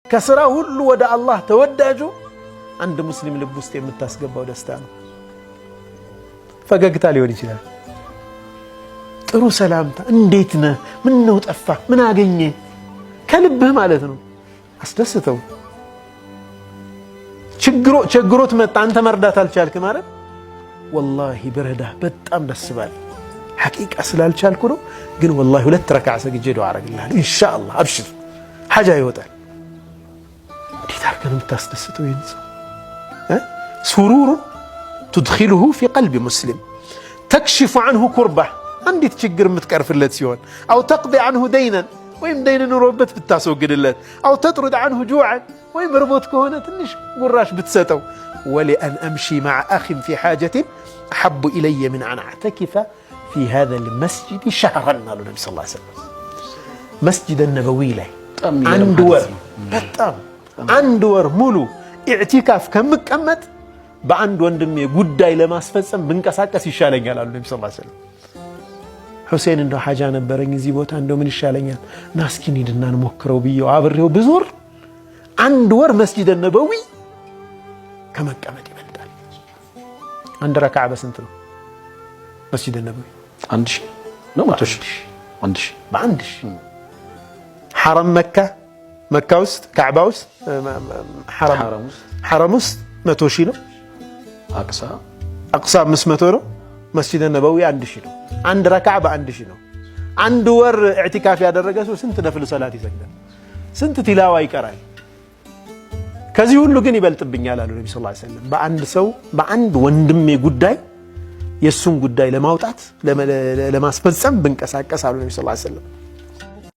ከስራ ሁሉ ወደ አላህ ተወዳጁ አንድ ሙስሊም ልብ ውስጥ የምታስገባው ደስታ ነው። ፈገግታ ሊሆን ይችላል፣ ጥሩ ሰላምታ፣ እንዴት ነህ፣ ምን ነው ጠፋ፣ ምን አገኘ፣ ከልብህ ማለት ነው። አስደስተው። ችግሮት መጣ፣ አንተ መርዳት አልቻልክ ማለት ወላሂ ብረዳህ በጣም ደስ ባል፣ ሐቂቃ ስላልቻልኩ ነው፣ ግን ወላሂ 2 ረክዓ ሰግጄ ዱዓ አረግልሃለሁ ኢንሻአላህ፣ አብሽር፣ ሐጃ ይወጣል። እንዴት አድርገን የምታስደስተው ይህን ሰው سرور تدخله في قلب مسلم تكشف عنه كربة عندي تشجر متكرف اللت سيون أو تقضي عنه دينا ويم دين نربت بتاسوق اللت أو تطرد عنه جوعا ويم ربط كهونة تنش قراش بتستو ولأن أمشي مع أخ في حاجة أحب إلي من أن أعتكف في هذا المسجد شهرا قالوا النبي صلى الله عليه وسلم مسجد النبوي له عندور مولو اعتكاف كمكمت በአንድ ወንድሜ ጉዳይ ለማስፈጸም ብንቀሳቀስ ይሻለኛል አሉ ነብዩ ሰለላሁ ዐለይሂ ወሰለም። ሁሴን እንደው ሐጃ ነበረኝ እዚህ ቦታ እንደው ምን ይሻለኛል ና እስኪ እንሂድና እንሞክረው ብዬው አብሬው ብዞር 1 ወር መስጂድ ነበዊ ከመቀመጥ ይበልጣል። 1 ረክዓ በስንት ነው መስጂድ ነበዊ? 1000 ነው 100000 1000 በ1000 ሐረም መካ ውስጥ ካዕባ ውስጥ ሐረም ውስጥ 100,000 ነው። አቅሳ 500 ነው። መስጂድ ነበዊ 1000 ነው። 1 ረክዓ በ1000 ነው። 1 ወር ኢዕቲካፍ ያደረገ ሰው ስንት ነፍል ሰላት ይሰግዳል? ስንት ቲላዋ ይቀራል? ከዚህ ሁሉ ግን ይበልጥብኛል አሉ ነብዩ ሰለላሁ ዐለይሂ ወሰለም። በአንድ ሰው በአንድ ወንድሜ ጉዳይ የሱን ጉዳይ ለማውጣት ለማስፈጸም ብንቀሳቀስ አሉ ነብዩ ሰለላሁ ዐለይሂ ወሰለም።